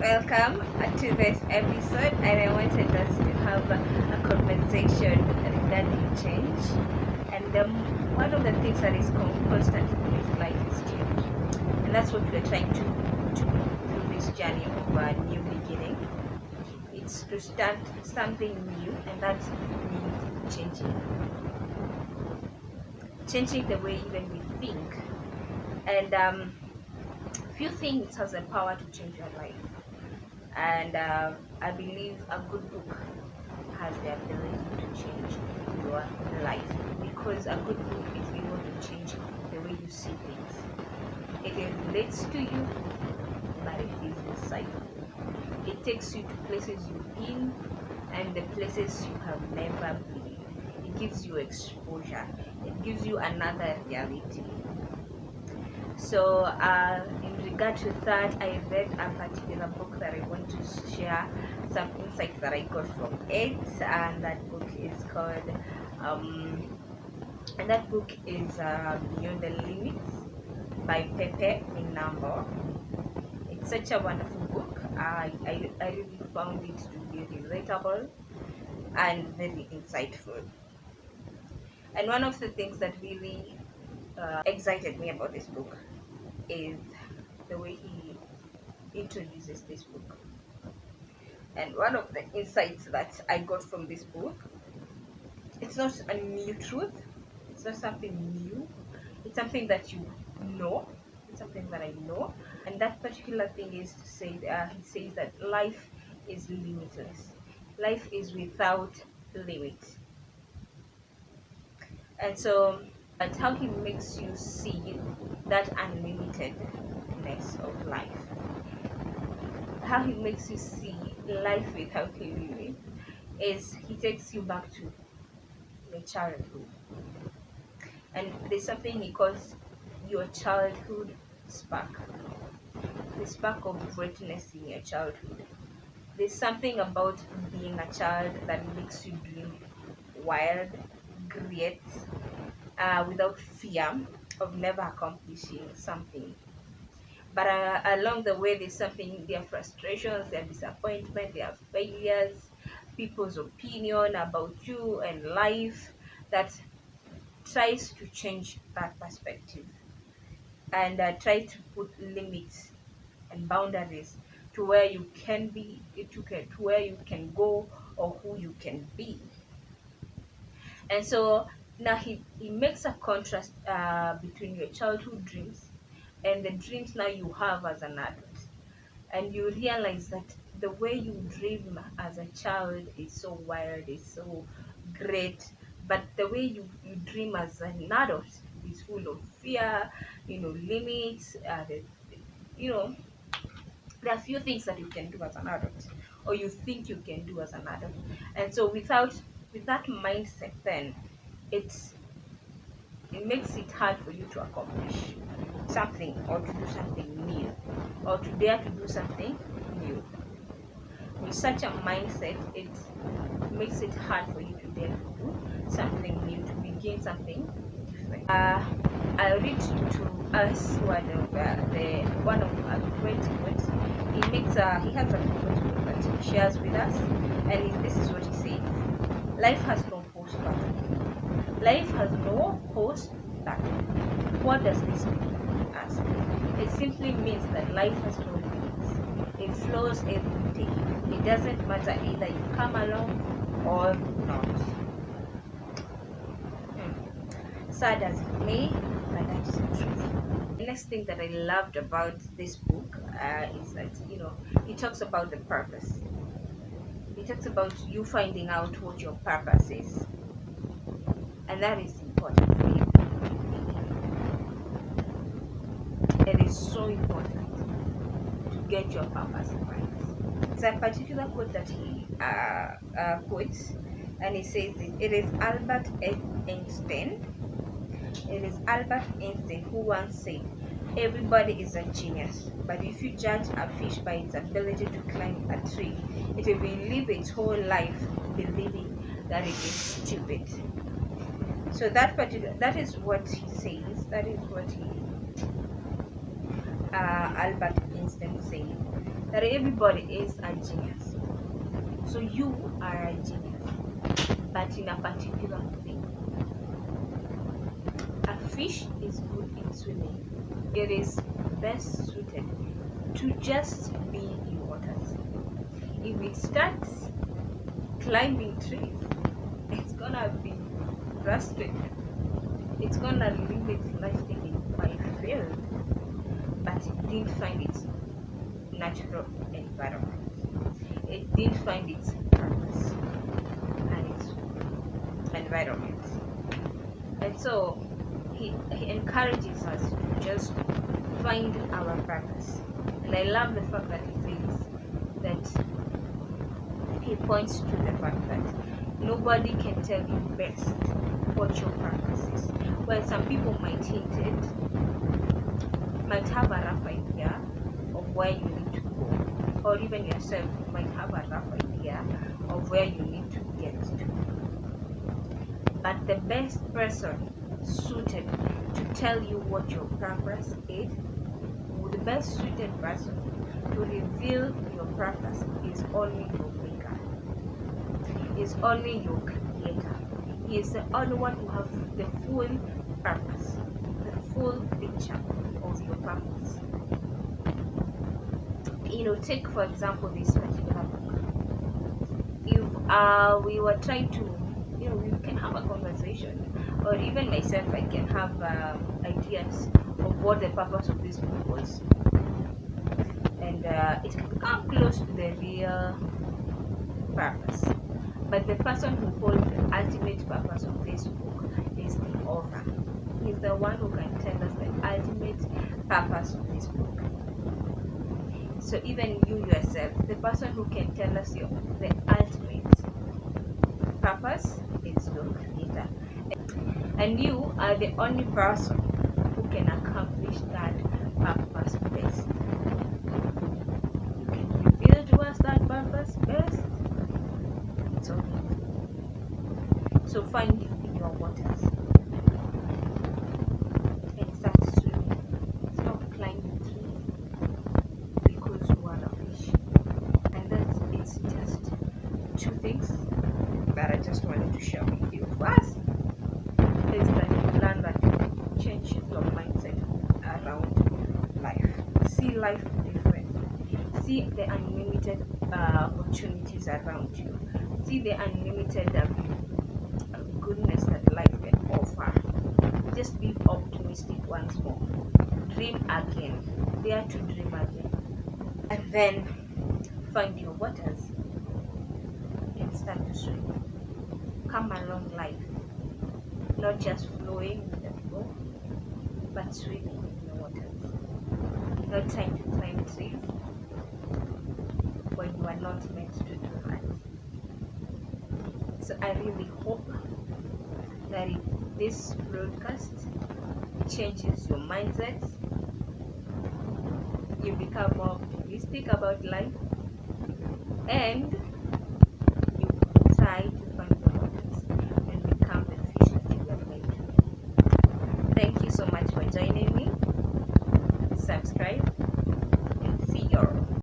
Welcome to this episode, and I wanted us to have a conversation regarding change. And one of the things that is constant in this life is change, and that's what we're trying to do through this journey of a new beginning. It's to start something new, and that means changing the way even we think. And few things has the power to change your life, and I believe a good book has the ability to change your life, because a good book is able to change the way you see things. It relates to you, but it is insightful. It takes you to places you've been and the places you have never been. It gives you exposure. It gives you another reality. So in regard to that, I read a particular book that I want to share some insights that I got from it, and that book is called Beyond the Limits by Pepe, Minambo. It's such a wonderful book. I really found it to be relatable and very insightful. And one of the things that really excited me about this book is the way he introduces this book. And one of the insights that I got from this book, it's not a new truth, it's not something new, it's something that you know, it's something that I know. And that particular thing is to say, he says that life is limitless, life is without limit. And so that's how he makes you see that unlimitedness of life. How he makes you see life without a limit is he takes you back to your childhood. And there's something he calls your childhood spark. The spark of greatness in your childhood. There's something about being a child that makes you dream wild, great, without fear of never accomplishing something. But along the way, there's something, there are frustrations, there are disappointment, there are failures, people's opinion about you and life that tries to change that perspective, and try to put limits and boundaries to where you can be, to where you can go, or who you can be. And so now he makes a contrast between your childhood dreams and the dreams now you have as an adult. And you realize that the way you dream as a child is so wild, is so great, but the way you dream as an adult is full of fear, limits. There are few things that you can do as an adult, or you think you can do as an adult. And so with that mindset, then it makes it hard for you to accomplish something, or to do something new, or to dare to do something new. With such a mindset, it makes it hard for you to dare to do something new, to begin something different. I'll read to us one of our great quotes. He has a quote that he shares with us, and this is what he says: "Life has no post button. Life has no post button." What does this mean? Ask. It simply means that life has no limits. It flows every day. It doesn't matter either you come along or not. Sad as it may, but that is the truth. The next thing that I loved about this book is that he talks about the purpose. He talks about you finding out what your purpose is, and that is important for you. It is so important to get your purpose right. It's a particular quote that he quotes, and he says it is Albert Einstein. It is Albert Einstein who once said, "Everybody is a genius, but if you judge a fish by its ability to climb a tree, it will live its whole life believing that it is stupid." So that is what he says. That is what Albert Einstein said. that everybody is a genius. So you are a genius, but in a particular thing. A fish is good in swimming. It is best suited to just be in waters. If it starts climbing trees, it's gonna be frustrated. It's gonna live its life thinking, I failed, but it didn't find its natural environment. It didn't find its purpose and its environment. And so he encourages us to just find our purpose. And I love the fact that he says that he points to the fact that nobody can tell you best what your purpose is. Well, some people might hint it, might have a rough idea of where you need to go, or even yourself might have a rough idea of where you need to get to. But the best person suited to tell you what your purpose is, the best suited person to reveal your purpose is only your maker, is only your creator. He is the only one who has the full purpose, the full picture of your purpose. Take for example this particular book. If we were trying to, we can have a conversation, or even myself, I can have ideas of what the purpose of this book was, and it can come close to the real purpose. But the person who holds the ultimate purpose of this book is the author. He's the one who can tell us the ultimate purpose of this book. So even you yourself, the person who can tell us the ultimate purpose is your creator. And you are the only person who can accomplish that purpose best. You can reveal to us that purpose best. It's okay. So find it in your waters and start swimming. Stop climbing trees because you are a fish. And it's just two things that I just wanted to share with you. First is that you learn that you change your mindset around life. See life differently. See the unlimited opportunities around you. See the unlimited goodness that life can offer. Just be optimistic once more. Dream again. Dare to dream again. And then find your waters and start to swim. Come along life. Not just flowing with the flow, but swimming in the waters. Not trying to climb trees when you are not meant to do that. So I really hope that this broadcast changes your mindset. You become more optimistic about life, and